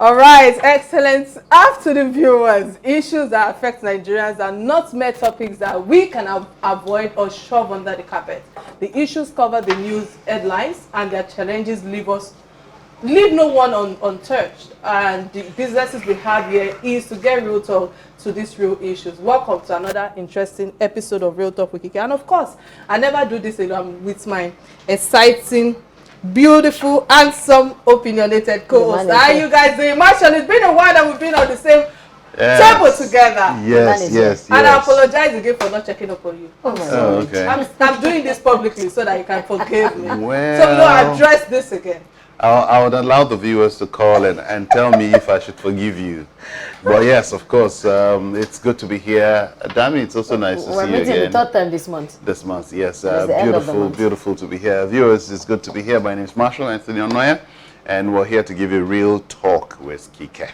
All right, excellent. After the viewers, issues that affect Nigerians are not mere topics that we can avoid or shove under the carpet. The issues cover the news headlines, and their challenges leave no one untouched. And the businesses we have here is to get real talk to these real issues. Welcome to another interesting episode of Real Talk with Kike. And of course, I never do this alone with my exciting, beautiful, handsome, opinionated co-host. How are you guys doing? Marshall, it's been a while that we've been on the same table together. Yes. And I apologize again for not checking up on you. Okay. I'm doing this publicly so that you can forgive me. Well, So we don't address this again. I would allow the viewers to call and tell me if I should forgive you. But yes, of course, it's good to be here. Dami, it's also nice to see you again. We're meeting the third time this month. This month, yes. Beautiful, beautiful to be here. Viewers, it's good to be here. My name is Marshall Anthony Onoya, and we're here to give you real talk with Kike.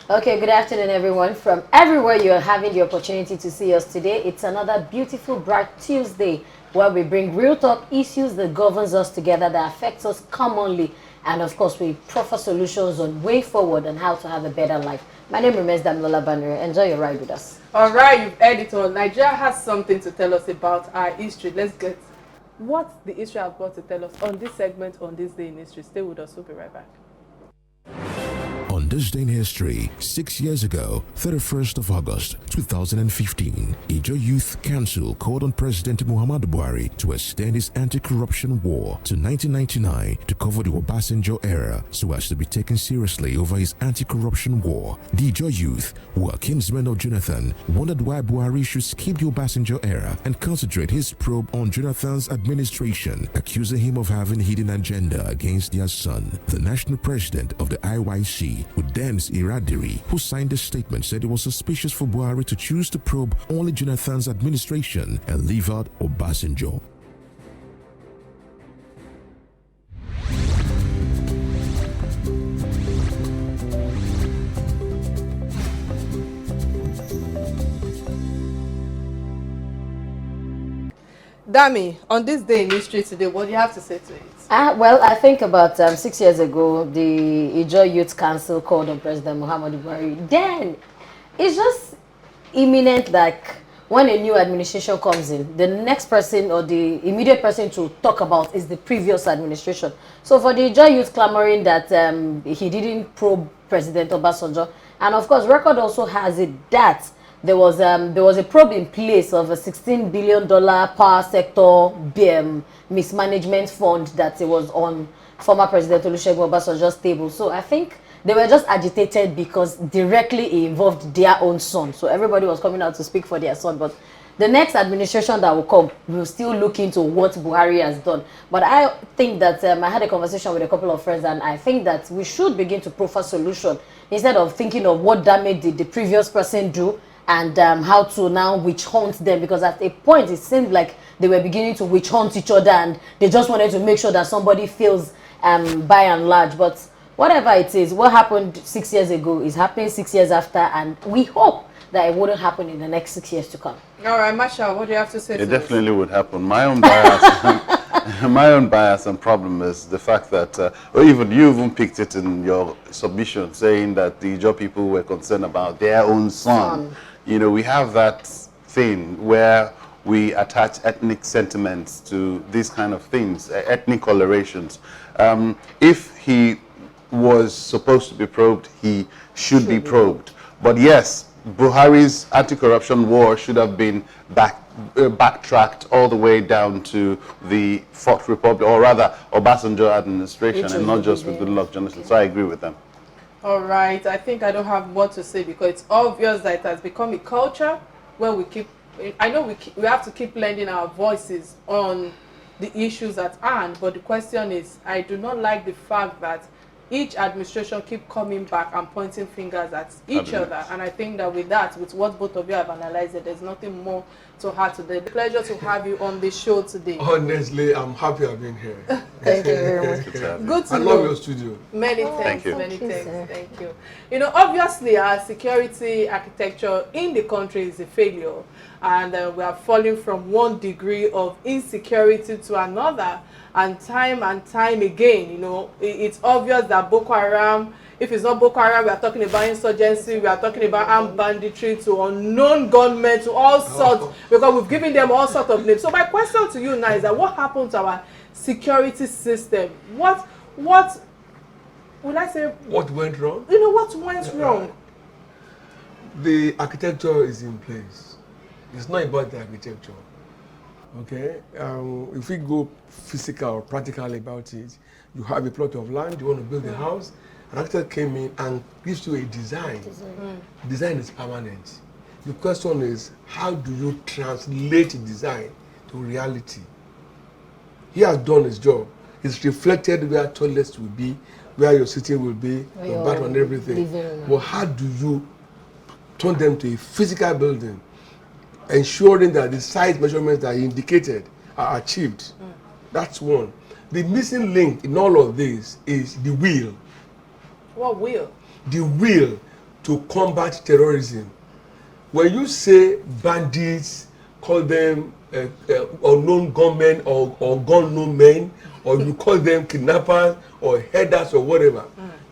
Okay, good afternoon, everyone. From everywhere you're having the opportunity to see us today, it's another beautiful, bright Tuesday where we bring real talk issues that governs us together, that affects us commonly, and of course, we proffer solutions on way forward and how to have a better life. My name remains Damilola Banere. Enjoy your ride with us. All right, you've heard it all. Nigeria has something to tell us about our history. Let's get what the history has got to tell us on this segment, on this day in history. Stay with us. We'll be right back. On this day in history, 6 years ago, 31st of August 2015, Ijo Youth Council called on President Muhammadu Buhari to extend his anti-corruption war to 1999 to cover the Obasanjo era so as to be taken seriously over his anti-corruption war. The Ijo Youth, who are kinsmen of Jonathan, wondered why Buhari should skip the Obasanjo era and concentrate his probe on Jonathan's administration, accusing him of having a hidden agenda against their son. The national president of the IYC, Udens Iradiri, who signed the statement, said it was suspicious for Buhari to choose to probe only Jonathan's administration and leave out Obasanjo. Dami, on this day in history today, what do you have to say to it? Well, I think about 6 years ago, the Ijo Youth Council called on President Muhammadu Buhari. Then, it's just imminent, like, when a new administration comes in, the next person or the immediate person to talk about is the previous administration. So for the Ijo Youth clamoring that he didn't probe President Obasanjo, and of course, record also has it that there was a probe in place of a $16 billion power sector mismanagement fund that it was on former President Olusegun Obasanjo's table. So I think they were just agitated because directly it involved their own son. So everybody was coming out to speak for their son. But the next administration that will come will still look into what Buhari has done. But I think that I had a conversation with a couple of friends, and I think that we should begin to proffer solution instead of thinking of what damage did the previous person do and how to now witch hunt them, because at a point it seemed like they were beginning to witch hunt each other and they just wanted to make sure that somebody feels by and large. But whatever it is, what happened 6 years ago is happening 6 years after, and we hope that it wouldn't happen in the next 6 years to come. All right, Marshall, what do you have to say? It definitely would happen. My own bias, my own bias and problem is the fact that, or even you even picked it in your submission, saying that the Ijo people were concerned about their own son. You know, we have that thing where we attach ethnic sentiments to these kind of things, ethnic colorations. If he was supposed to be probed, he should be probed. But yes, Buhari's anti-corruption war should have been backtracked all the way down to the Fourth Republic, or rather Obasanjo administration, and not just with Goodluck Jonathan. So I agree with them. All right, I think I don't have more to say because it's obvious that it has become a culture where we keep, I know we have to keep lending our voices on the issues at hand, but the question is, I do not like the fact that each administration keep coming back and pointing fingers at each other. And I think that with that, with what both of you have analyzed, there's nothing more to add today. Pleasure to have you on the show today. Honestly, I'm happy I've been here. Thank you very much. Good to I know. love your studio. Many thanks, Thank you. many thanks. Sir. Thank you. You know, obviously our security architecture in the country is a failure, and we are falling from one degree of insecurity to another. And time again, you know, it's obvious that Boko Haram if it's not Boko Haram, we are talking about insurgency, we are talking about armed banditry, to unknown gunmen, to all sorts, because we've given them all sorts of names. So my question to you now is that what happened to our security system? What will I say? What went wrong? You know, what went wrong? The architecture is in place. It's not about the architecture. Okay? If we go physical, practical about it, you have a plot of land, you want to build a house, an architect came in and gives you a design. Design is permanent. The question is, how do you translate design to reality? He has done his job. It's reflected where toilets will be, where your sitting will be, your bathroom and everything. But how do you turn them to a physical building, ensuring that the size measurements that he indicated are achieved? That's one. The missing link in all of this is the will. What will? The will to combat terrorism. When you say bandits, call them unknown gunmen or gun-known men, or you call them kidnappers or headers or whatever,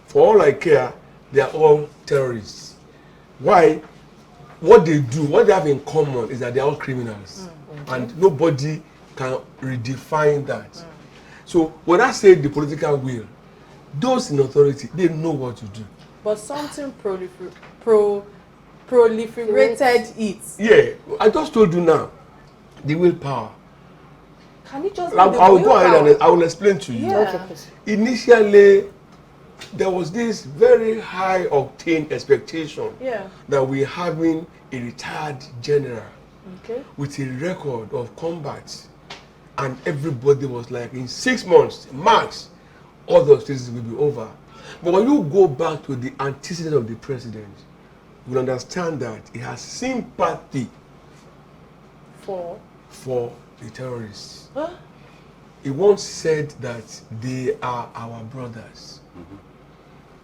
for all I care, they are all terrorists. Why? What they do, what they have in common is that they are all criminals. And nobody can redefine that. So when I say the political will, those in authority, they know what to do. But something proliferated it. Yeah, I just told you now, the willpower. Can you just I will go ahead and I will explain to you. Yeah. Initially, there was this very high octane expectation that we're having a retired general with a record of combat, and everybody was like, in 6 months max, all those things will be over. But when you go back to the antecedent of the president, you will understand that he has sympathy for the terrorists. He once said that they are our brothers.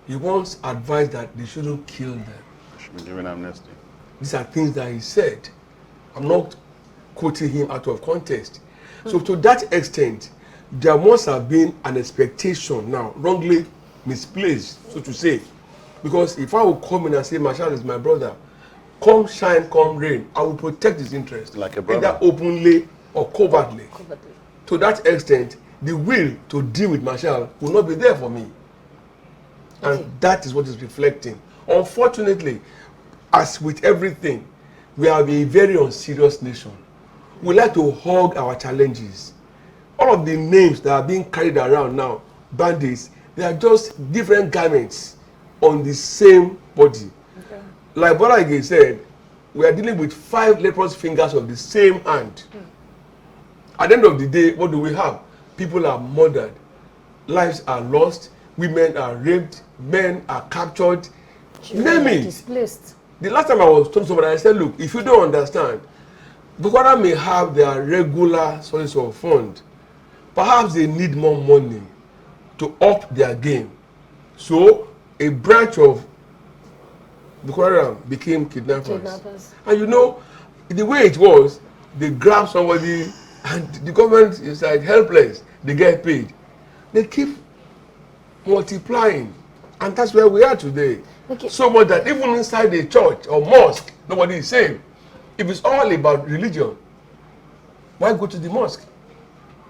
He once advised that they shouldn't kill them. Should be given amnesty. These are things that he said. I'm not quoting him out of context. So to that extent, there must have been an expectation now, wrongly misplaced, so to say. Because if I will come in and say, Marshal is my brother, come shine, come rain, I will protect his interest. Like a brother. Either openly or covertly. To that extent, the will to deal with Marshal will not be there for me. And that is what is reflecting. Unfortunately, as with everything, we are a very unserious nation. We like to hug our challenges. All of the names that are being carried around now, bandits, they are just different garments on the same body. Like Borage said, we are dealing with 5 leprous fingers of the same hand. At the end of the day, what do we have? People are murdered, lives are lost, women are raped, men are captured, name it. Displaced. The last time I was told somebody, I said, look, if you don't understand, Boko Haram may have their regular sources of fund. Perhaps they need more money to up their game. So a branch of Boko Haram became kidnappers. And you know, the way it was, they grab somebody and the government is like helpless. They get paid. They keep multiplying. And that's where we are today. So much that even inside the church or mosque, nobody is safe. If it's all about religion, why go to the mosque?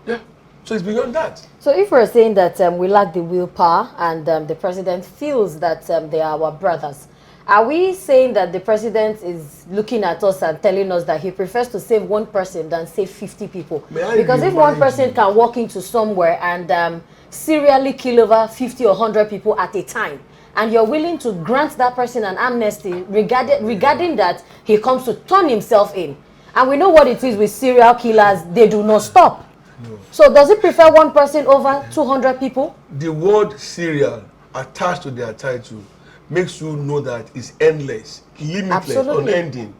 Yeah. So it's beyond that. So if we're saying that we lack the willpower and the president feels that they are our brothers, are we saying that the president is looking at us and telling us that he prefers to save one person than save 50 people? Because if one person can walk into somewhere and serially kill over 50 or 100 people at a time, and you're willing to grant that person an amnesty regarding that he comes to turn himself in. And we know what it is with serial killers, they do not stop. No. So does he prefer one person over 200 people? The word serial attached to their title makes you know that it's endless, limitless, unending.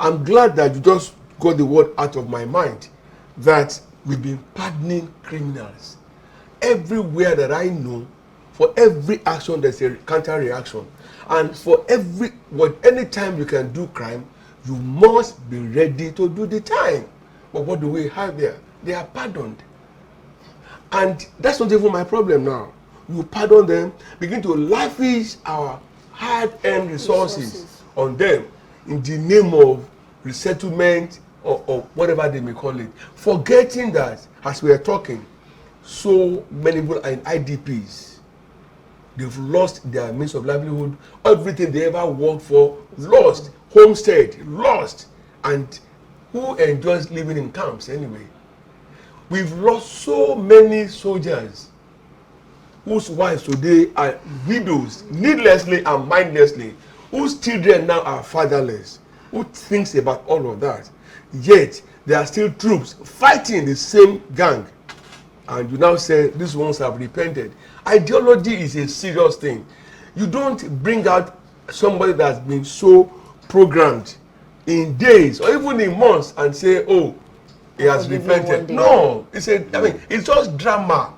I'm glad that you just got the word out of my mind, that we've been pardoning criminals. Everywhere that I know, for every action there's a counter reaction, and for any time you can do crime, you must be ready to do the time. But what do we have there? They are pardoned, and that's not even my problem now. you pardon them, begin to lavish our hard-earned resources on them in the name of resettlement or whatever they may call it, forgetting that, as we are talking, so many people are in IDPs. They've lost their means of livelihood, everything they ever worked for, lost, homestead, lost, and who enjoys living in camps anyway? We've lost so many soldiers whose wives today are widows, needlessly and mindlessly, whose children now are fatherless. Who thinks about all of that? Yet, there are still troops fighting the same gang. And you now say, these ones have repented. Ideology is a serious thing. You don't bring out somebody that's been so programmed in days or even in months and say, oh, he has repented. No, it's just drama.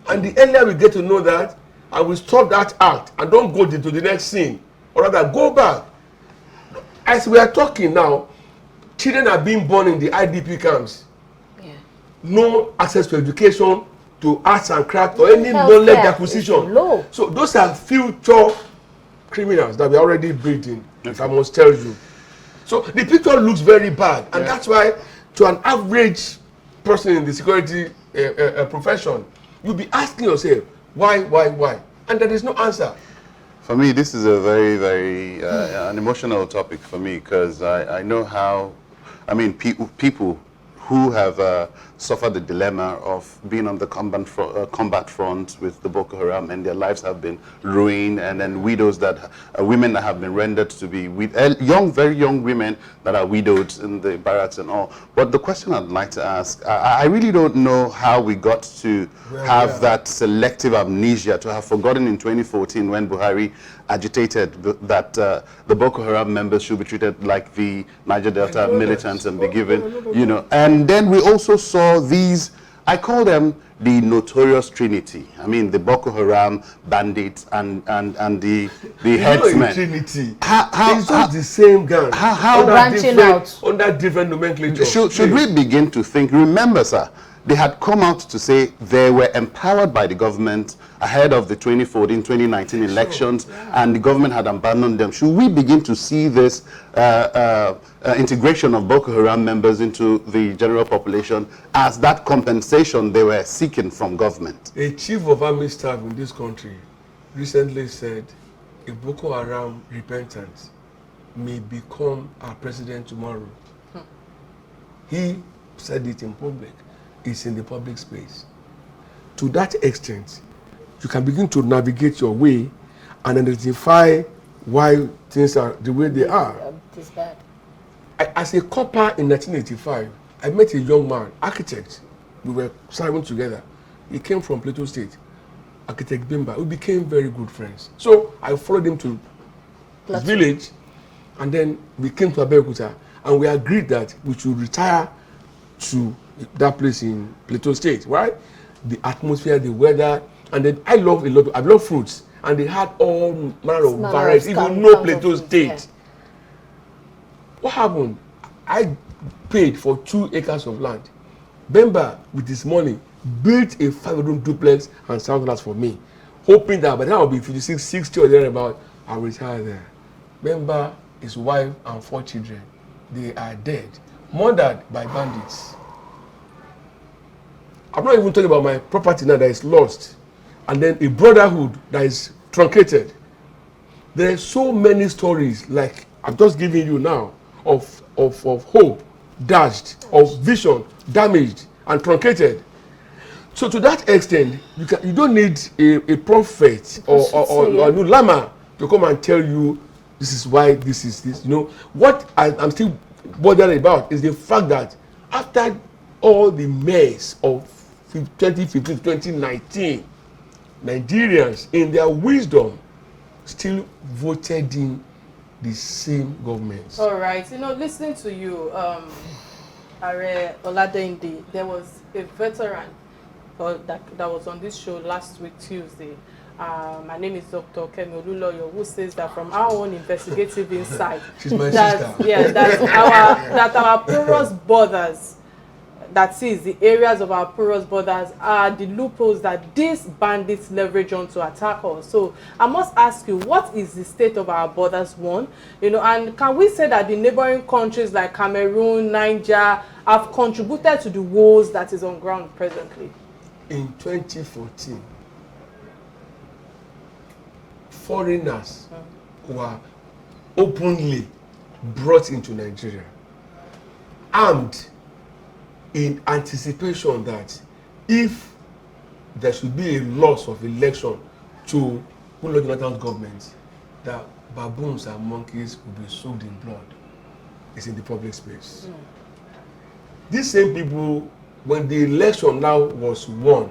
And the earlier we get to know that, I will stop that act and don't go into the next scene. Or rather, go back. As we are talking now, children are being born in the IDP camps. Yeah. No access to education, to arts and craft, or any knowledge acquisition. So those are future criminals that we are already breeding, if I must tell you. So the picture looks very bad. And that's why, to an average person in the security profession, you'll be asking yourself, why? And there is no answer. For me, this is a very, very an emotional topic for me, because I know how, people who have suffered the dilemma of being on the combat front with the Boko Haram, and their lives have been ruined, and then widows that women that have been rendered to be very young women that are widowed in the barracks and all. But the question I'd like to ask, I really don't know how we got to have that selective amnesia, to have forgotten in 2014 when Buhari agitated that the Boko Haram members should be treated like the Niger Delta militants and be given, and then we also saw these, I call them the notorious trinity. I mean, the Boko Haram, Bandit, and the headsmen. Trinity. It's just the same gang. How branching out under different nomenclature. Should we begin to think? Remember, sir, they had come out to say they were empowered by the government ahead of the 2014-2019 elections, and the government had abandoned them. Should we begin to see this integration of Boko Haram members into the general population as that compensation they were seeking from government? A chief of army staff in this country recently said a Boko Haram repentant may become our president tomorrow. He said it in public. It's in the public space. To that extent, you can begin to navigate your way and identify why things are the way they are. It's bad. As a copper in 1985, I met a young man, architect. We were serving together. He came from Plateau State, architect Bimba. We became very good friends. So I followed him to his village, and then we came to Abeokuta, and we agreed that we should retire to that place in Plateau State, right? The atmosphere, the weather, and then I love fruits, and they had all manner of varieties, even no Plateau State. Yeah. What happened? I paid for 2 acres of land. Bemba, with his money, built a 5-bedroom duplex and soundglass for me, hoping that by the time I'll be 56, 60 or thereabout, I'll retire there. Bemba, his wife, and 4 children, they are dead, murdered by bandits. I'm not even talking about my property now that is lost, and then a brotherhood that is truncated. There are so many stories, like I'm just giving you now, of hope dashed, of vision damaged and truncated. So to that extent, you don't need a prophet or a new lama to come and tell you this is why this is this. What I'm still bothered about is the fact that after all the mess of 2015 to 2019, Nigerians, in their wisdom, still voted in the same governments. All right. Listening to you, Are Oladende, there was a veteran that was on this show last week, Tuesday. My name is Dr. Kemi Olunloyo, who says that from our own investigative insight, she's my sister. Yeah, that our porous borders that is the areas of our porous borders are the loopholes that these bandits leverage on to attack us. So I must ask you, what is the state of our borders, one? You know, and can we say that the neighboring countries like Cameroon, Niger have contributed to the woes that is on ground presently? In 2014, foreigners were openly brought into Nigeria, armed, in anticipation that if there should be a loss of election to Goodluck Jonathan's government, that baboons and monkeys will be soaked in blood. It's in the public space. These same people, when the election now was won,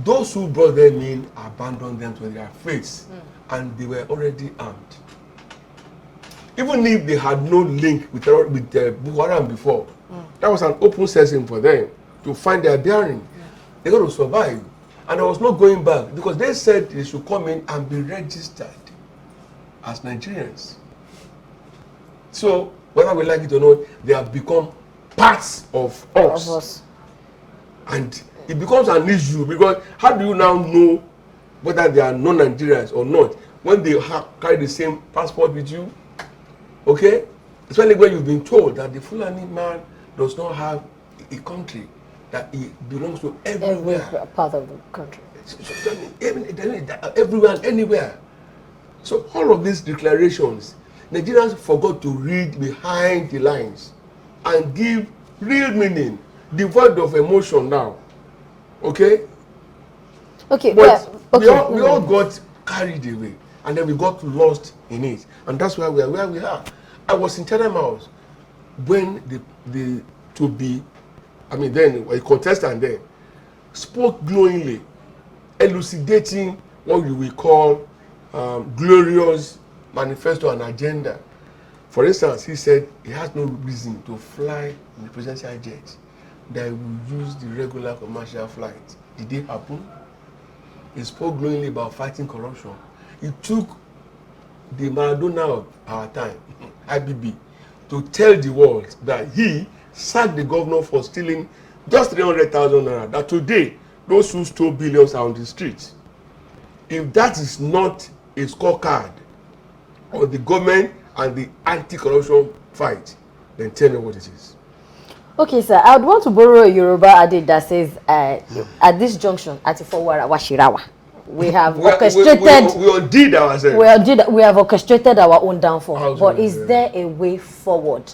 those who brought them in abandoned them to their fates, and they were already armed. Even if they had no link with Boko Haram before, that was an open session for them to find their bearing. They're going to survive. And there was no going back, because they said they should come in and be registered as Nigerians. So, whether we like it or not, they have become parts of us. And it becomes an issue, because how do you now know whether they are non-Nigerians or not when they carry the same passport with you? Okay? Especially when you've been told that the Fulani man does not have a country, that he belongs to everywhere. Every part of the country. Everywhere and anywhere. So all of these declarations, Nigerians forgot to read behind the lines and give real meaning, devoid of emotion now. Okay? Okay, but we all got carried away, and then we got lost in it. And that's why we are where we are. I was in Chatham House when the a contestant then spoke glowingly, elucidating what we will call glorious manifesto and agenda. For instance, he said he has no reason to fly in the presidential jet, that he will use the regular commercial flight. Did it happen? He spoke glowingly about fighting corruption. He took the Maradona of our time, IBB, to tell the world that he sacked the governor for stealing just 300,000 naira. That today, those who stole billions are on the streets. If that is not a scorecard of the government and the anti-corruption fight, then tell me what it is. Okay, sir, I would want to borrow a Yoruba adage that says, at this junction, at Ifowara Washirawa, we have orchestrated. We undid ourselves. We have orchestrated our own downfall. But is there a way forward?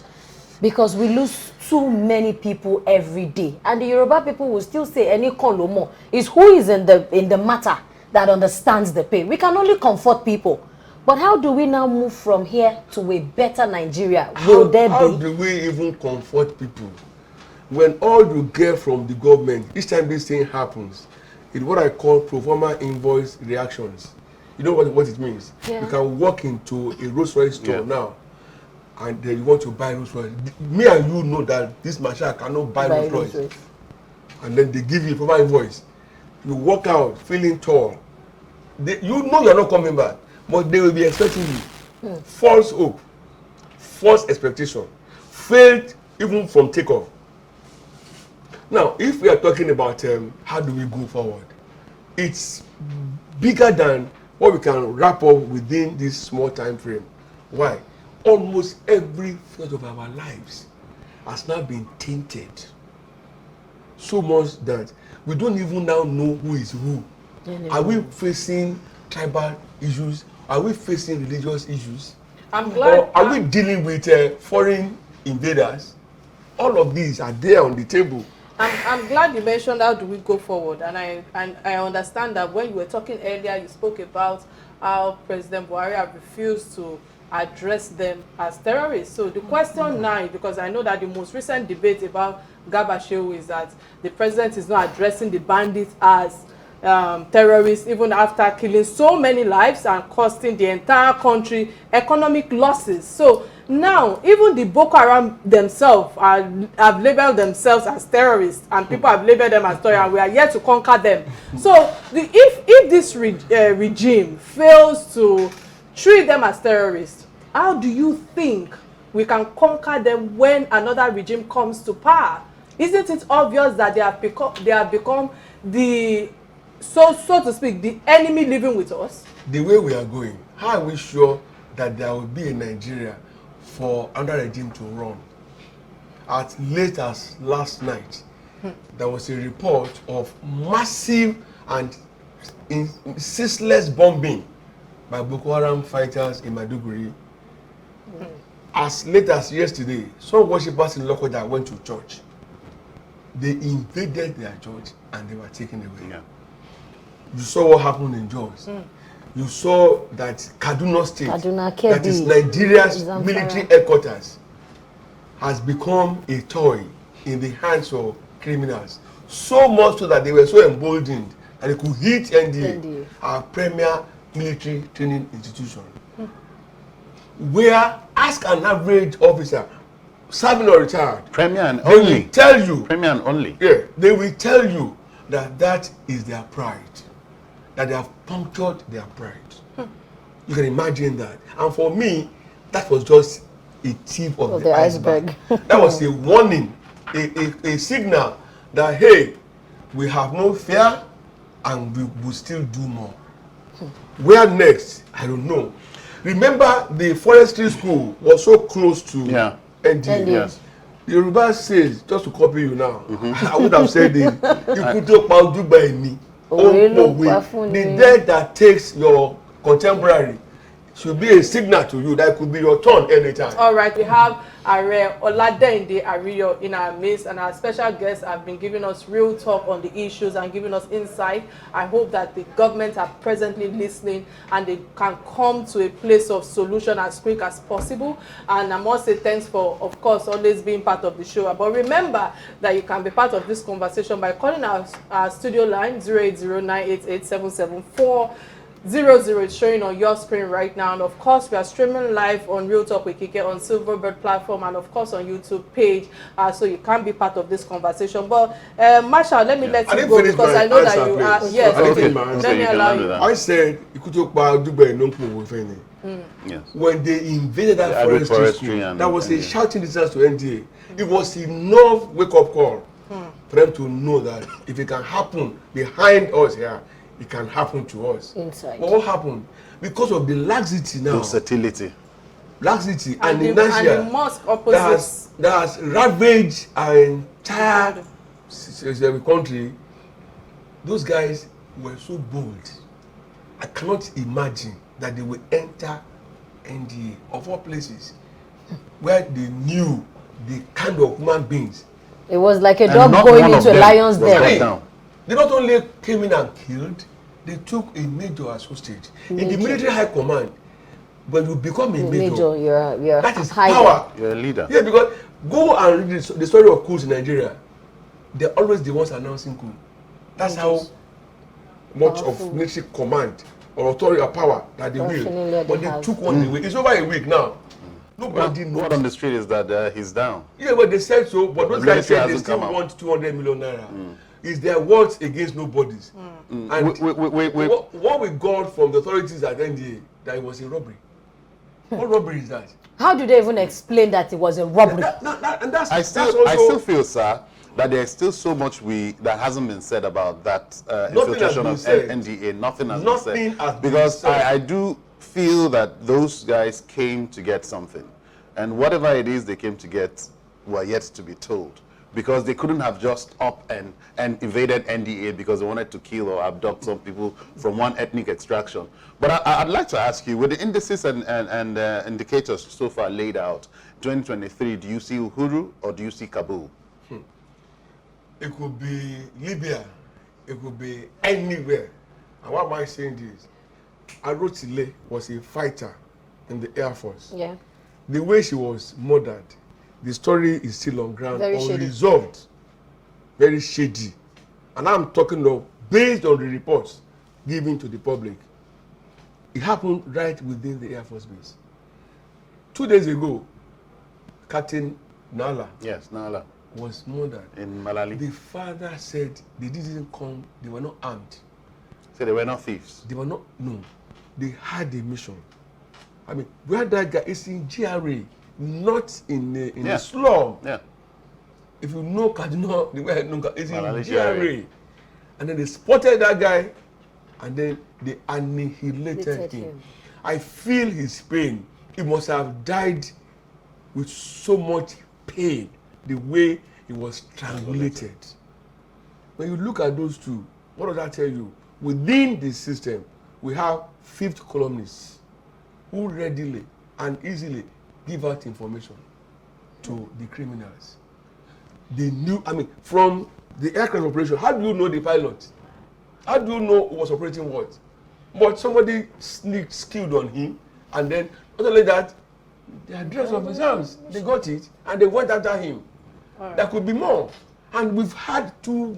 Because we lose too many people every day, and the Yoruba people will still say, "Any kolomo is who is in the matter that understands the pain." We can only comfort people, but how do we now move from here to a better Nigeria? How do we even comfort people when all you get from the government each time this thing happens is what I call pro forma invoice reactions? You know what it means? Yeah. You can walk into a Rolls Royce store now, and then you want to buy Rolls Royce. Me and you know that this machine cannot buy Rolls Royce. And then they give you a proper invoice. You walk out feeling tall. You know you're not coming back, but they will be expecting you. False hope, false expectation, failed even from takeoff. Now, if we are talking about how do we go forward, it's bigger than what we can wrap up within this small time frame. Why? Almost every field of our lives has now been tainted so much that we don't even now know who is who. Are we facing tribal issues? Are we facing religious issues? I'm glad. Or are we dealing with foreign invaders? All of these are there on the table. I'm glad you mentioned how do we go forward, and I understand that when you were talking earlier, you spoke about how President Buhari have refused to address them as terrorists. So the question now, because I know that the most recent debate about Garba Shehu is that the president is not addressing the bandits as terrorists, even after killing so many lives and costing the entire country economic losses. So now, even the Boko Haram themselves have labeled themselves as terrorists, and people have labeled them as terrorists, and we are yet to conquer them. So if this regime fails to treat them as terrorists, how do you think we can conquer them when another regime comes to power? Isn't it obvious that they have become the so to speak the enemy living with us? The way we are going, how are we sure that there will be a Nigeria for another regime to run? As late as last night, there was a report of massive and ceaseless bombing by Boko Haram fighters in Maiduguri. As late as yesterday, some worshippers in Lokoja went to church. They invaded their church and they were taken away. Yeah. You saw what happened in Jos. You saw that Kaduna State, that is Nigeria's military headquarters, has become a toy in the hands of criminals. So much so that they were so emboldened that they could hit NDA, our premier military training institution. Where, ask an average officer, serving or retired, Premier and they only. will tell you, Premier and only. yeah, they will tell you that that is their pride, that they have punctured their pride. You can imagine that. And for me, that was just a tip of the iceberg. That was a warning, a signal that, hey, we have no fear and we will still do more. Where next? I don't know. Remember, the forestry school was so close to ND. Yes. Yoruba says, just to copy you now, I would have said it. You could talk about do by me. The death that takes your contemporary should be a signal to you that it could be your turn anytime. All right, we have Are Oladende Ariyo in our midst, and our special guests have been giving us real talk on the issues and giving us insight. I hope that the government are presently listening and they can come to a place of solution as quick as possible. And I must say thanks for, of course, always being part of the show. But remember that you can be part of this conversation by calling our studio line 080-988-77400. It's showing on your screen right now, and of course we are streaming live on Real Talk with Kike on Silverbird platform and of course on YouTube page, so you can be part of this conversation. But Marshall, let me let you go because I know that you are. Yes, let me allow you. I said you could talk about Dubai no Pumufeni. Yes. When they invaded that forestry school, that was a shouting distance to NDA. It was enough wake-up call for them to know that if it can happen behind us here, it can happen to us. Inside. But what happened? Because of the laxity now. Versatility. Laxity and the inertia mosque opposite that has ravaged our entire country. Those guys were so bold. I cannot imagine that they will enter NDA of all places where they knew the kind of human beings. It was like a dog going into a lion's den. They not only came in and killed, they took a major as hostage. In the military high command, when you become a major, that is power. You're a leader. Yeah, because go and read the story of coups in Nigeria. They're always the ones announcing coup. That's how much of military command or authority or power that they will. But they took one away. It's over a week now. Nobody knows. Word on the street is that he's down. Yeah, but they said so. But those guys said they still want 200 million naira. Is their words against nobody's. And what we got from the authorities at NDA, that it was a robbery. What robbery is that? How do they even explain that it was a robbery? I still feel, sir, that there's still so much that hasn't been said about that infiltration of NDA. Nothing has been said. Because I do feel that those guys came to get something. And whatever it is they came to get were yet to be told. Because they couldn't have just up and invaded NDA because they wanted to kill or abduct some people from one ethnic extraction. But I'd like to ask you, with the indices and indicators so far laid out, 2023, do you see Uhuru or do you see Kabul? It could be Libya. It could be anywhere. And why am I saying this? Arotile was a fighter in the Air Force. Yeah. The way she was murdered, the story is still on ground, unresolved, very shady. And I'm talking of based on the reports given to the public. It happened right within the Air Force base. 2 days ago, Captain Nala was murdered. In Malali. The father said they didn't come, they were not armed. So they were not thieves? They were not, no. They had a mission. I mean, where that guy is in GRA, not in a slum. Yeah. If you know Kaduna, the way I know Kaduna, it's in GRA. GRA. And then they spotted that guy, and then they annihilated him. I feel his pain. He must have died with so much pain, the way he was strangulated. When you look at those two, what does that tell you? Within the system, we have fifth columnists who readily and easily give out information to the criminals. They knew, I mean, from the aircraft operation, how do you know the pilot? How do you know who was operating what? But somebody skilled on him, and then not only that, the address of his house, they got it, and they went after him. Right. There could be more. And we've had too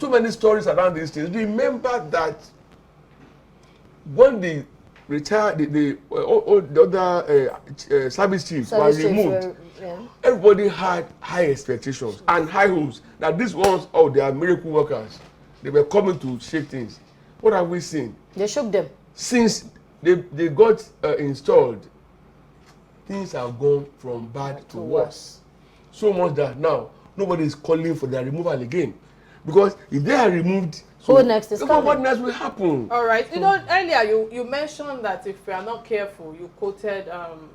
many stories around these things. Remember that when the retired, the other service chiefs were removed, everybody had high expectations and high hopes that these ones, they are miracle workers. They were coming to shake things. What have we seen? They shook them. Since they got installed, things have gone from bad to worse. So much that now nobody is calling for their removal again. Because if they are removed, what next is coming? What next will happen? All right. You know, earlier you mentioned that if we are not careful, you quoted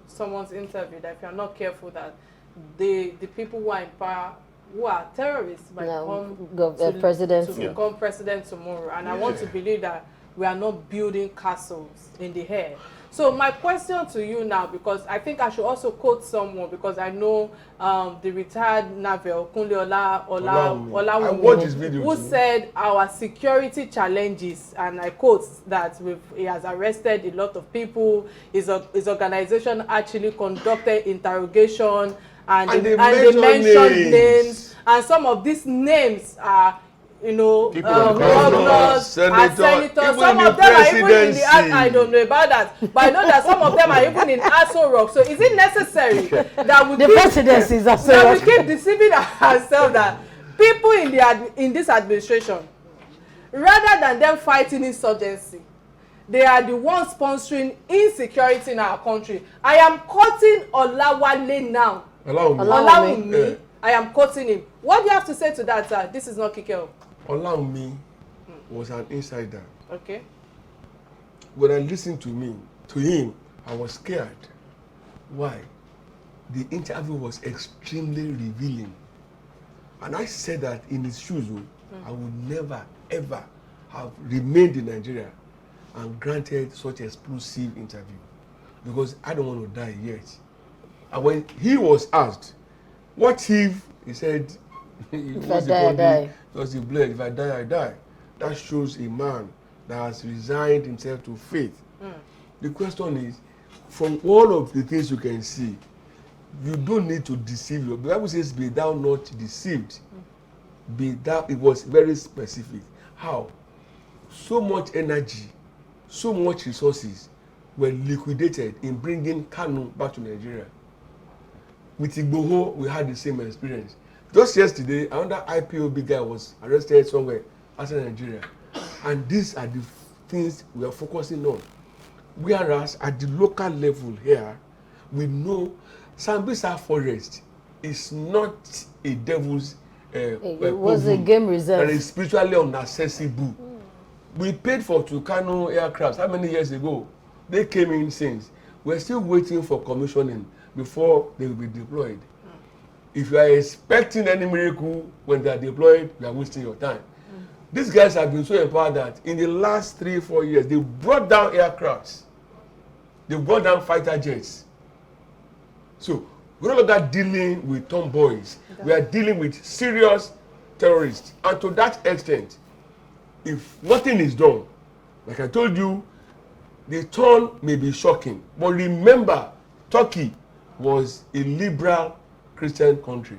someone's interview that if you are not careful, that the people who are in power, who are terrorists, might become president tomorrow. And I want to believe that we are not building castles in the air. So my question to you now, because I think I should also quote someone, because I know the retired Naval Kunle Olawumi, who said our security challenges, and I quote that he has arrested a lot of people, his organization actually conducted interrogation, and they mentioned names, and some of these names are, you know, governors, senators. Some of them are even in the I don't know about that, but I know that some of them are even in Aso Rock. So is it necessary that we keep deceiving ourselves that people in this administration, rather than them fighting insurgency, they are the ones sponsoring insecurity in our country? I am quoting Olawale now. Olawumi. I am quoting him. What do you have to say to that, sir? This is not Kike. Olawumi was an insider. Okay. When I listened to him, I was scared. Why? The interview was extremely revealing. And I said that in his shoes, I would never, ever have remained in Nigeria and granted such explosive interview. Because I don't want to die yet. And when he was asked, what if, he said, if I die, I die. Because he bled, if I die, I die. That shows a man that has resigned himself to faith. The question is, from all of the things you can see, you don't need to deceive you. The Bible says, be thou not deceived. Be thou, it was very specific. How? So much energy, so much resources were liquidated in bringing Kanu back to Nigeria. With Igboho, we had the same experience. Just yesterday, another IPOB guy was arrested somewhere outside Nigeria. And these are the things we are focusing on. Whereas at the local level here, we know Sambisa Forest is not a devil's it was a game reserve. And it's spiritually inaccessible. We paid for Tucano aircrafts how many years ago? They came in since. We're still waiting for commissioning before they will be deployed. If you are expecting any miracle when they are deployed, you are wasting your time. These guys have been so empowered that in the last 3-4 years, they brought down aircrafts. They brought down fighter jets. So we're no longer dealing with tomboys. We are dealing with serious terrorists. And to that extent, if nothing is done, like I told you, the turn may be shocking. But remember, Turkey was a liberal Christian country.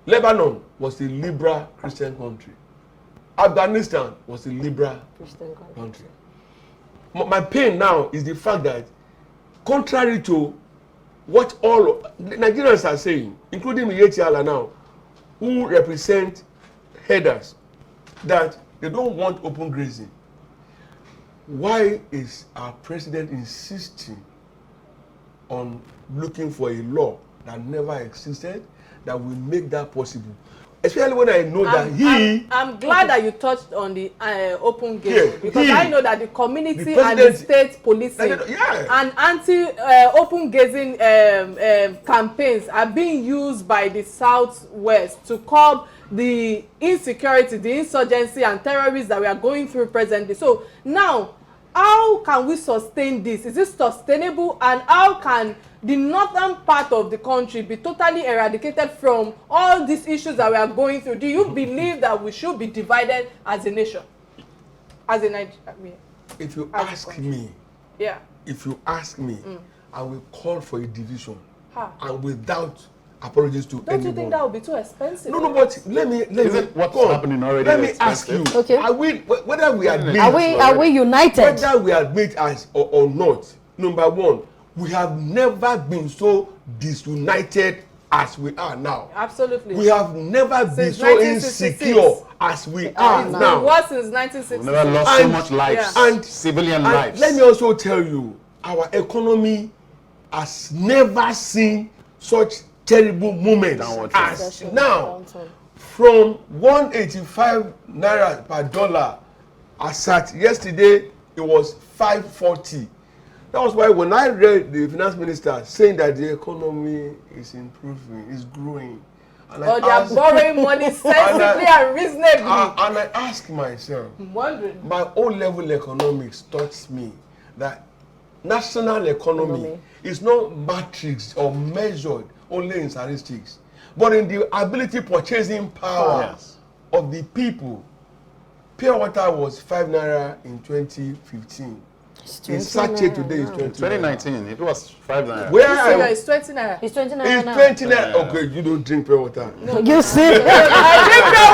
Lebanon was a liberal Christian country. Afghanistan was a liberal Christian country. My pain now is the fact that, contrary to what all Nigerians are saying, including Yetiala now, who represent headers, that they don't want open grazing. Why is our president insisting on looking for a law that never existed, that will make that possible. Especially when I know that I'm glad that you touched on the open gate, Yeah, because I know that the community the and the state policing yeah. and anti-open gazing campaigns are being used by the Southwest to curb the insecurity, the insurgency and terrorists that we are going through presently. So now, how can we sustain this? Is it sustainable, and how can the northern part of the country be totally eradicated from all these issues that we are going through? Do you believe that we should be divided as a nation, as a Nigeria? If you ask me, I will call for a division, and without apologies to anyone. Don't you think that would be too expensive? No, but let me what's happening already? Let me ask you. Okay. Are we, whether we admit, are we united? Whether we admit as or not, number one, we have never been so disunited as we are now. Absolutely. We have never been Since so insecure as we are it's now. been worse since 1966. We've never lost so much lives, and civilian lives. Let me also tell you, our economy has never seen such terrible moments as now. From 185 naira per dollar, as at yesterday, it was 540. That was why when I read the finance minister saying that the economy is improving, is growing, and they are borrowing money sensibly and reasonably. And I ask myself, I'm wondering. my O-level economics taught me that national economy is not matrixed or measured only in statistics, but in the ability purchasing power of the people. Pure water was 5 naira in 2015. In sachet today is 20 2019, it was 5 naira. Where it's 20 naira. It's 20 naira it's now. 20 naira. Okay, you don't drink pure water. No. You see? I drink pure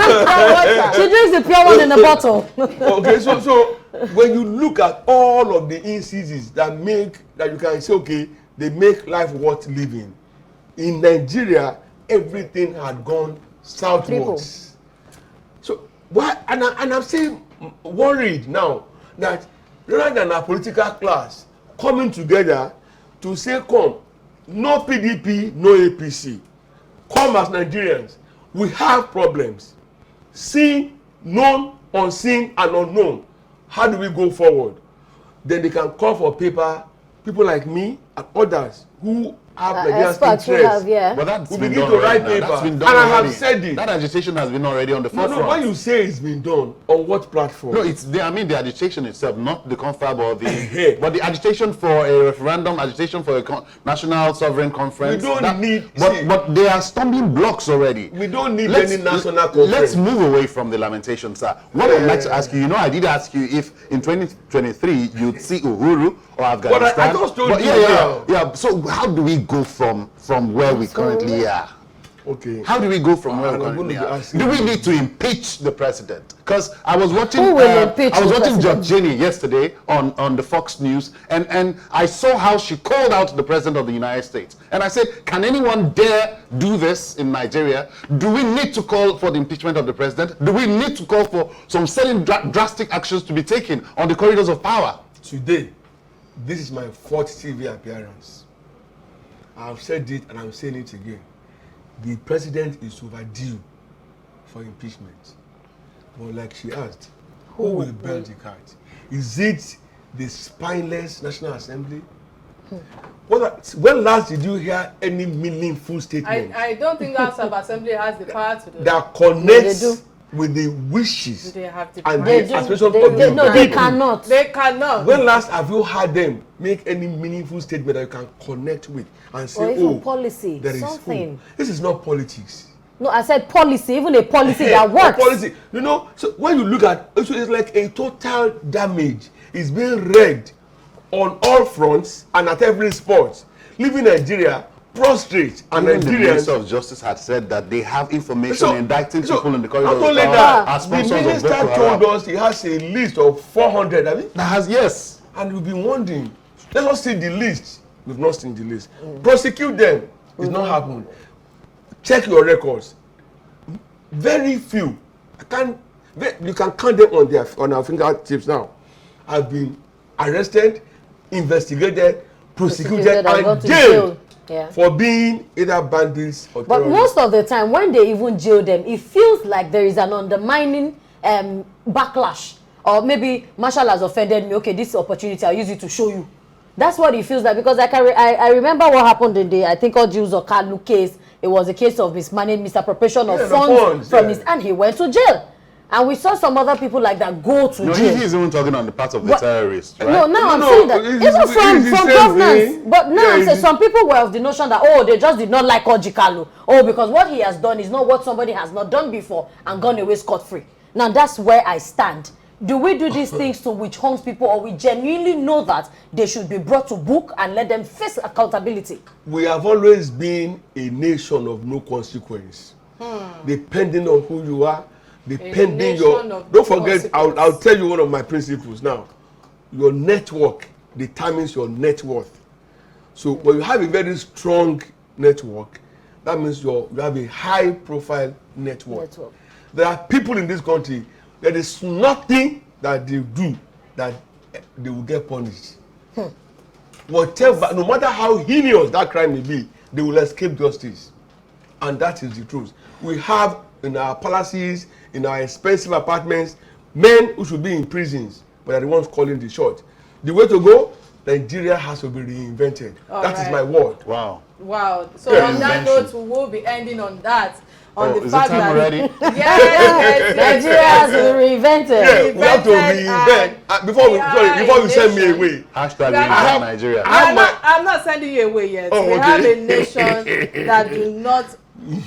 water. She drinks the pure one in a bottle. Okay, so when you look at all of the instances that you can say, okay, they make life worth living. In Nigeria, everything had gone southwards. So why? And I'm still worried now that rather than a political class coming together to say, come, no PDP, no APC, come as Nigerians, we have problems. Seen, known, unseen, and unknown. How do we go forward? Then they can call for paper, people like me and others who have Nigeria's interest. But that's we been begin done to write right now. paper. That's been done and already. I have said it. That agitation has been already on the forefront. No, when you say it's been done, on what platform? No, it's the agitation itself, not the confab or the but the agitation for a referendum, agitation for a national sovereign conference. We don't need. But they are stumbling blocks already. We don't need any national conference. Let's move away from the lamentation, sir. What I'd like to ask you, I did ask you if in 2023 you'd see Uhuru or Afghanistan. But I just told you. Yeah. So how do we go from where we currently are? Okay. How do we go from where we currently are? Do we need to impeach the president? Because I was watching Judge Jenny yesterday on the Fox News, and I saw how she called out the president of the United States. And I said, can anyone dare do this in Nigeria? Do we need to call for the impeachment of the president? Do we need to call for some certain drastic actions to be taken on the corridors of power? Today, this is my 4th TV appearance. I've said it and I'm saying it again. The president is overdue for impeachment. But like she asked, who will bear the cat? Is it the spineless National Assembly? When last did you hear any meaningful statement? I don't think the House of Assembly has the power to do that. That connects with the wishes They have to and the aspirations of the people. No, they cannot. They cannot. When last have you heard them make any meaningful statement that you can connect with and say, Or even policy, there is something. This is not politics. No, I said policy, even a policy that works. Policy. So when you look at it's like a total damage is being wreaked on all fronts and at every spot, leaving Nigeria prostrate. And Even Nigerians. The Minister of Justice had said that they have information indicting people in the corridors not only of power that, as the sponsors of minister Boko told Haram. us he has a list of 400. I mean, That has, yes. and we've been wondering, let us see the list. We've not seen the list. Prosecute them. It's not happened. Check your records. Very few. You can count them on our fingertips now. Have been arrested, investigated, prosecuted and jailed. for being either bandits or But terrorists. most of the time, when they even jail them, it feels like there is an undermining backlash. Or maybe Marshall has offended me. Okay, this opportunity, I'll use it to show you. That's what it feels like. Because I remember what happened in the, I think, Jules Okalu case. It was a case of misappropriation of funds from his, and he went to jail. And we saw some other people like that go to jail. He's even talking on the part of the terrorists, right? No, I'm saying that even from governance. But now I'm saying some people were of the notion that, oh, they just did not like Ojikalu. Oh, because what he has done is not what somebody has not done before and gone away scot-free. Now that's where I stand. Do we do these things to which harms people, or we genuinely know that they should be brought to book and let them face accountability? We have always been a nation of no consequence. Depending on who you are, depending your... Don't forget, I'll tell you one of my principles now. Your network determines your net worth. So when you have a very strong network, that means you have a high profile network. There are people in this country, there is nothing that they do that they will get punished. Whatever, no matter how heinous that crime may be, they will escape justice. And that is the truth. We have in our palaces, in our expensive apartments, men who should be in prisons, but are the ones calling the shot. The way to go, Nigeria has to be reinvented. That is my word. Wow. So on that note, we will be ending on that. On the fact that already? Yes, Nigeria has to be reinvented. Yeah, we have to reinvent. Before you send me away. Hashtag reinvent Nigeria. I'm not sending you away yet. We have a nation that do not,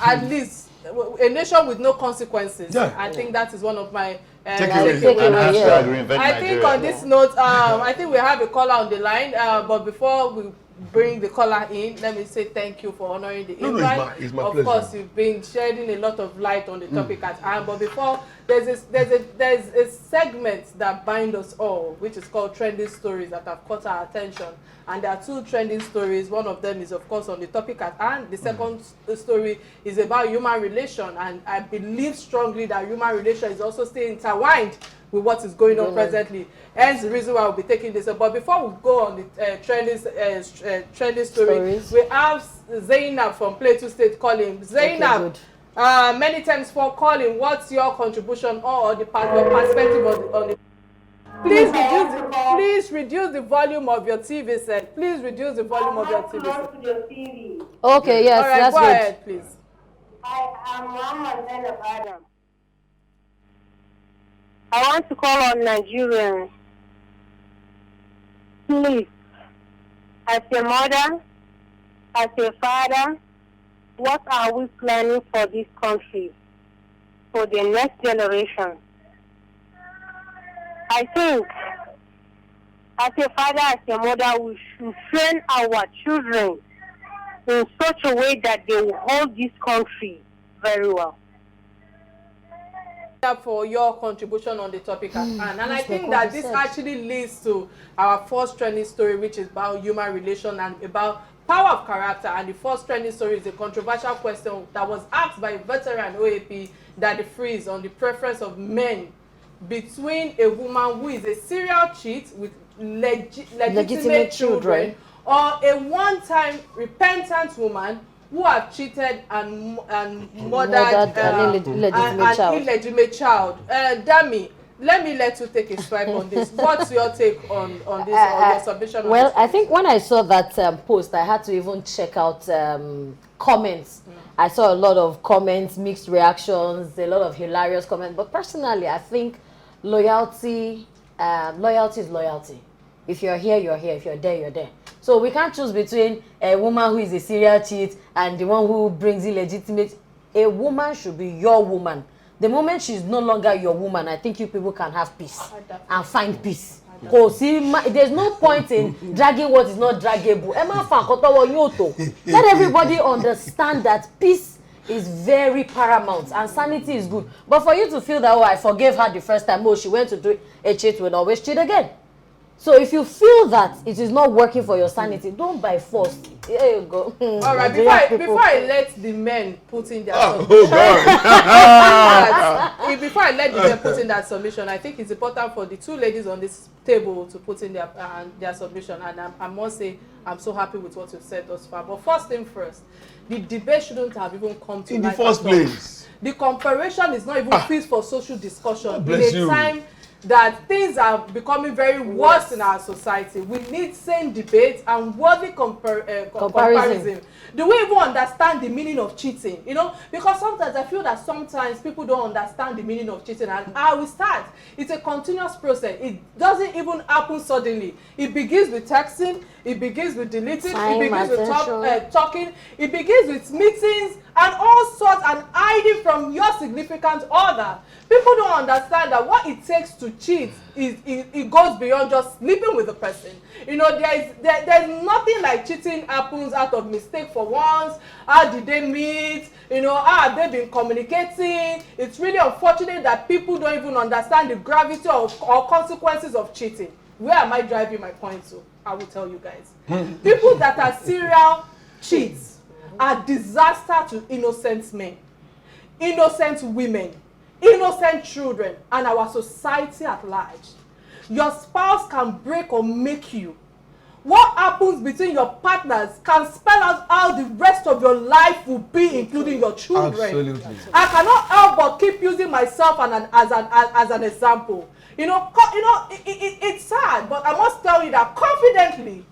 at least a nation with no consequences. I think that is one of my takeaways. I think on this note, I think we have a caller on the line. But before we bring the caller in, let me say thank you for honoring the invite. It's my of pleasure. course, you've been shedding a lot of light on the topic at hand. But before, there's a segment that binds us all, which is called Trending Stories, that have caught our attention. And there are two trending stories. One of them is, of course, on the topic at hand. The second story is about human relation, and I believe strongly that human relation is also still intertwined with what is going on presently. Hence the reason why we'll be taking this up. But before we go on the trending story, we have Zainab from Plateau State calling. Zainab, many thanks for calling. What's your contribution or your perspective on the Please reduce the volume of your TV set. Please reduce the volume of your TV set. Okay, yes, all right, that's go good. ahead, please. I'm Muhammad of Adam. I want to call on Nigerians. Please, as a mother, as a father, what are we planning for this country, for the next generation? I think, as a father, as a mother, we should train our children in such a way that they will hold this country very well. For your contribution on the topic at hand. And I think that this actually leads to our first trending story, which is about human relation and about power of character. And the first trending story is a controversial question that was asked by a veteran OAP, that the freeze on the preference of men between a woman who is a serial cheat with legitimate children or a one-time repentant woman who have cheated and murdered an illegitimate child. Dami, let me let you take a strike on this. What's your take on this, or your submission? Well, I think when I saw that post, I had to even check out comments. I saw a lot of comments, mixed reactions, a lot of hilarious comments. But personally, I think loyalty is loyalty. If you're here, you're here. If you're there, you're there. So we can't choose between a woman who is a serial cheat and the one who brings illegitimate. A woman should be your woman. The moment she's no longer your woman, I think you people can have peace and find peace. Because there's no point in dragging what is not draggable. Let everybody understand that peace is very paramount and sanity is good. But for you to feel that, oh, I forgave her the first time, oh, she went to do a cheat, will always cheat again. So if you feel that it is not working for your sanity, don't by force. Here you go. All right, before I let the men put in their submission, before I let the men put in that submission, I think it's important for the two ladies on this table to put in their submission. And I must say, I'm so happy with what you've said thus far. But first thing first, the debate shouldn't have even come to in the first place. The comparison is not even fit for social discussion in Bless a you. time that things are becoming very worse in our society. We need sane debate and worthy comparison. Do we even understand the meaning of cheating? You know, because sometimes I feel that sometimes people don't understand the meaning of cheating, and how we start. It's a continuous process. It doesn't even happen suddenly. It begins with texting, it begins with deleting, Time, it begins with attention. talking, it begins with meetings and all sorts, and hiding from your significant other. People don't understand that what it takes to cheat is it goes beyond just sleeping with the person. You know, there's nothing like cheating happens out of mistake for once. How did they meet? You know, how have they been communicating? It's really unfortunate that people don't even understand the gravity or consequences of cheating. Where am I driving my point to? I will tell you guys. People that are serial cheats are disaster to innocent men, innocent women, innocent children, and our society at large. Your spouse can break or make you. What happens between your partners can spell out how the rest of your life will be, including your children. Absolutely. I cannot help but keep using myself as an example. It's sad, but I must tell you that confidently,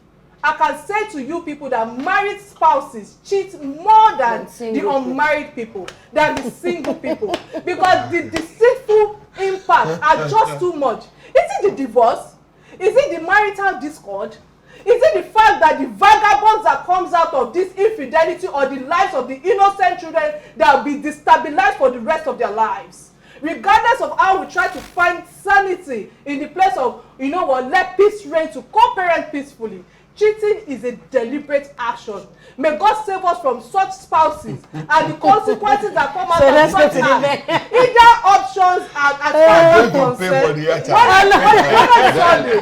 I can say to you people that married spouses cheat more than the unmarried people, than the single people, because the deceitful impact are just too much. Is it the divorce? Is it the marital discord? Is it the fact that the vagabonds that comes out of this infidelity, or the lives of the innocent children that will be destabilized for the rest of their lives? Regardless of how we try to find sanity in the place of, let peace reign to co-parent peacefully, cheating is a deliberate action. May God save us from such spouses and the consequences that come out of such acts. Either options are as far as I'm concerned.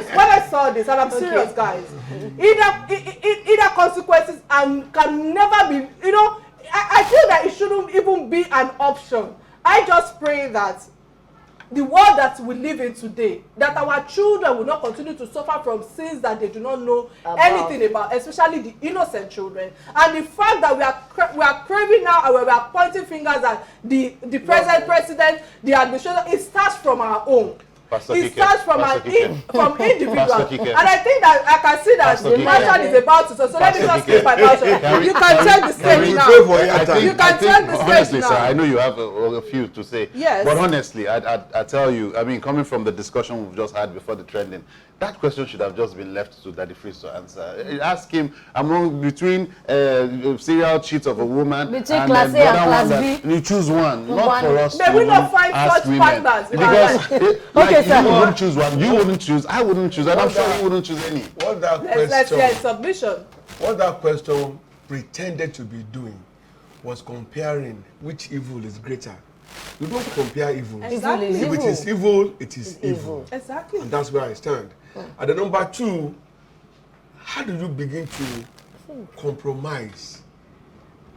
When I saw this, and I'm serious, guys, either consequences and can never be, I feel that it shouldn't even be an option. I just pray that the world that we live in today, that our children will not continue to suffer from sins that they do not know anything about, especially the innocent children. And the fact that we are craving now, and we are pointing fingers at the present president, the administration, it starts from our own. It starts from from individuals. And I think that I can see that the marshal is about to. So let me just keep my marshal. You can check the stage now. You can check the stage honestly, now. sir, I know you have a few to say. Yes. But honestly, I tell you, I mean, coming from the discussion we've just had before the trending, that question should have just been left to Daddy Freeze to answer. Ask him between serial cheat of a woman between and class A the and other class one. B. You choose one, not for us. May we not find such partners in our life? Okay, sir. You wouldn't choose one. You wouldn't choose. I wouldn't choose. And I'm sure you wouldn't choose any. Let's get submission. What that question pretended to be doing was comparing which evil is greater. You don't compare evils. Exactly. If it is evil, it is evil. Exactly. And that's where I stand. And the number two, how do you begin to compromise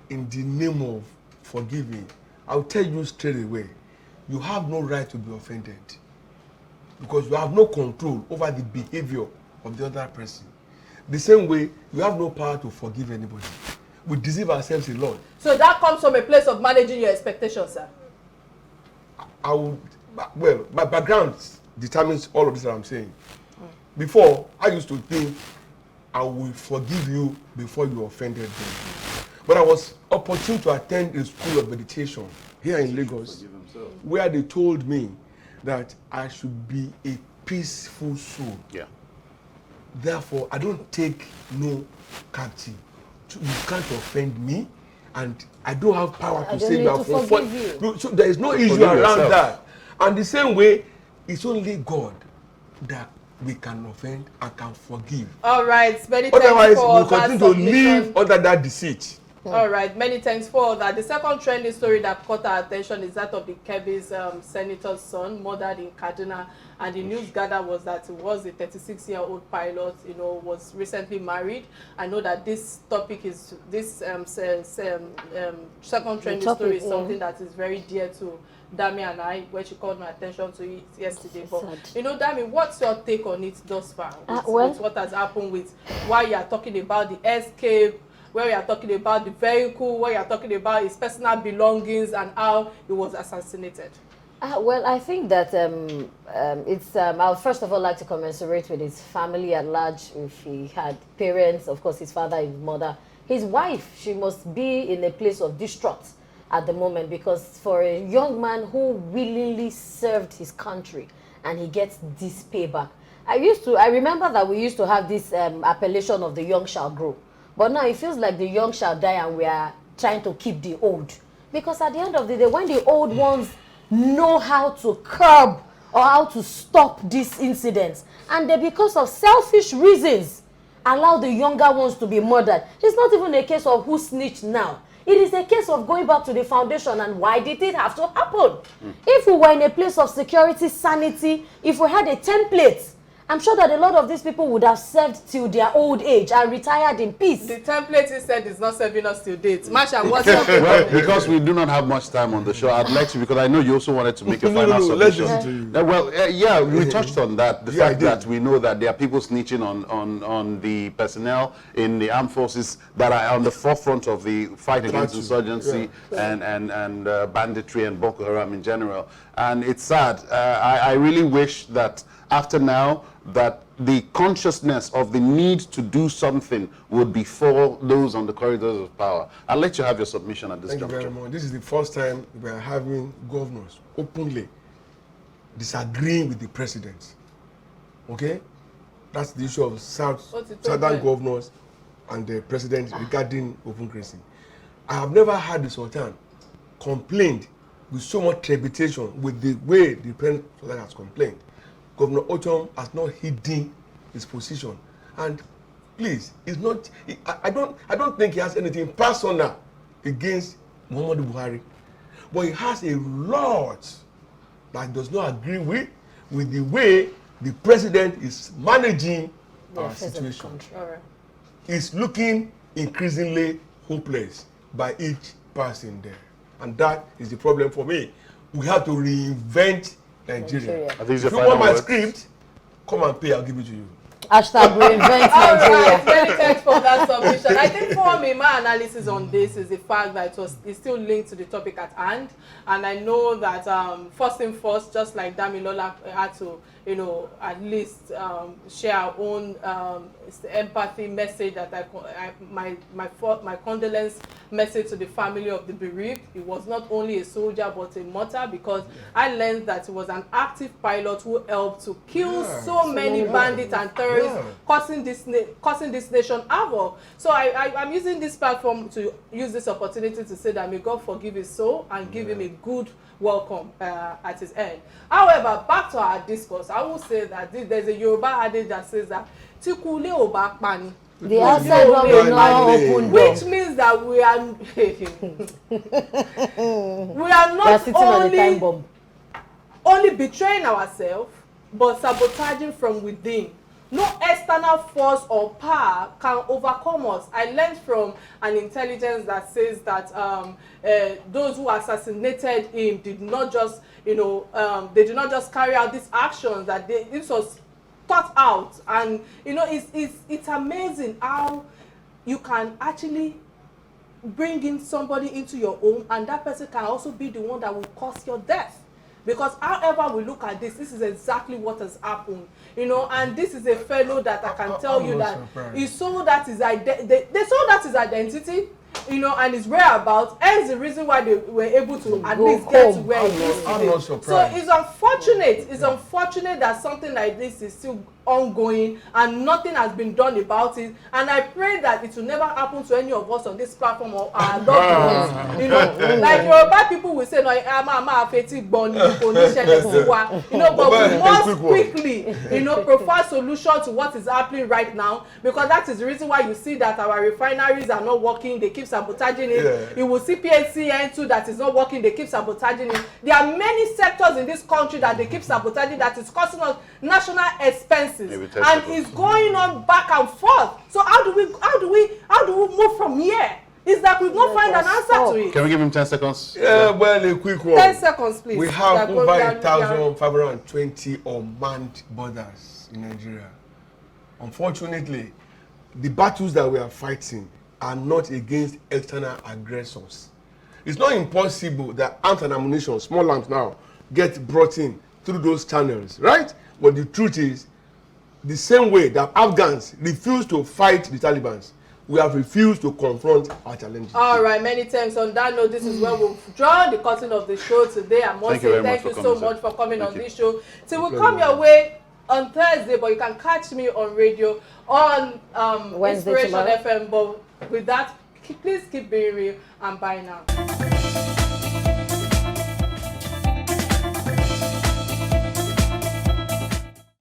in the name of forgiving? I'll tell you straight away, you have no right to be offended because you have no control over the behavior of the other person. The same way, you have no power to forgive anybody. We deceive ourselves a lot. So that comes from a place of managing your expectations, sir. My background determines all of this that I'm saying. Before, I used to think I will forgive you before you offended me. But I was opportune to attend a school of meditation here in Lagos, where they told me that I should be a peaceful soul. Yeah. Therefore, I don't take no captive. You can't offend me, and I don't have power to say you are forgive you. So there is no issue around that. And the same way, it's only God that we can offend and can forgive. All right, many thanks Otherwise, for we'll that continue to submission. live under that deceit. All right, many thanks for that. The second trending story that caught our attention is that of the Kebbi's senator's son murdered in Kaduna, and the news gathered was that it was a 36-year-old pilot, was recently married. I know that this topic is, this second trending story is something that is very dear to Dami and I, when she called my attention to it yesterday. But, Dami, what's your take on it thus far? With what has happened, with why you are talking about the escape, where we are talking about the vehicle, where we are talking about his personal belongings and how he was assassinated? Well, I think that I would first of all like to commiserate with his family at large. If he had parents, of course, his father, his mother, his wife, she must be in a place of distraught at the moment, because for a young man who willingly served his country and he gets this payback. I remember that we used to have this appellation of the young shall grow. But now it feels like the young shall die and we are trying to keep the old. Because at the end of the day, when the old ones know how to curb or how to stop these incidents, and they, because of selfish reasons, allow the younger ones to be murdered, it's not even a case of who snitched now. It is a case of going back to the foundation and why did it have to happen? If we were in a place of security, sanity, if we had a template, I'm sure that a lot of these people would have served till their old age and retired in peace. The template he said is not serving us till date. Masha, what's your Well, because we do not have much time on the show, I'd like to, because I know you also wanted to make a final submission. Let's listen to you. Yeah, we touched on that. The fact that we know that there are people snitching on the personnel in the armed forces that are on the forefront of the fight against insurgency and banditry and Boko Haram in general. And it's sad. I really wish that after now, that the consciousness of the need to do something would befall those on the corridors of power. I'll let you have your submission at this juncture. Thank you very much. This is the first time we are having governors openly disagreeing with the president. Okay? That's the issue of southern governors and the president regarding open grazing. I have never had the Sultan complained with so much trepidation with the way the president has complained. Governor Ochom has not hidden his position, and please, it's not. I don't think he has anything personal against Muhammadu Buhari, but he has a lot that does not agree with the way the president is managing our situation. It's looking increasingly hopeless by each person there, and that is the problem for me. We have to reinvent Nigeria. If you want my script, come and pay, I'll give it to you. Hashtag reinvent Nigeria. All right, many thanks for that submission. I think for me, my analysis on this is the fact that it's still linked to the topic at hand. And I know that first thing first, just like Damilola had to, at least share our own empathy message, that my condolence message to the family of the bereaved. He was not only a soldier but a martyr, because I learned that he was an active pilot who helped to kill so many bandits and terrorists, causing this nation havoc. So I'm using this platform to use this opportunity to say that may God forgive his soul and give him a good welcome at his end. However, back to our discourse, I will say that there's a Yoruba adage that says that Tikule oba pani. The outside one will not open door. Which means that we are not only betraying ourselves, but sabotaging from within. No external force or power can overcome us. I learned from an intelligence that says that those who assassinated him did not just, they did not just carry out these actions, that this was thought out. And it's amazing how you can actually bring in somebody into your home, and that person can also be the one that will cause your death. Because however we look at this is exactly what has happened, and this is a fellow that I can tell you that he sold that his they sold that his identity, and his whereabouts. Hence the reason why they were able to at least get to where he is today. So it's unfortunate. It's unfortunate that something like this is still ongoing and nothing has been done about it. And I pray that it will never happen to any of us on this platform or our loved ones. You know, like Yoruba people will say, no, you know, but we must quickly, you know, provide solution to what is happening right now, because that is the reason why you see that our refineries are not working. They keep sabotaging it. Yeah. You will see PHCN2 that is not working. They keep sabotaging it. There are many sectors in this country that they keep sabotaging that is costing us national expenses, and it's going on back and forth. So how do we move from here? Is that we've not find an answer to it. Can we give him 10 seconds? Yeah, well, a quick one. 10 seconds, please. We have over 1,520 unmanned borders in Nigeria. Unfortunately, the battles that we are fighting are not against external aggressors. It's not impossible that arms and ammunition, small arms now, get brought in through those channels, right? But the truth is, the same way that Afghans refuse to fight the Taliban, we have refused to confront our challenges. All right, many thanks. On that note, this is where we've drawn the curtain of the show today. I must say thank you so much for coming on this show. Till we come your way on Thursday, but you can catch me on radio on Wednesday, Inspiration FM. But with that, please keep being real and bye now.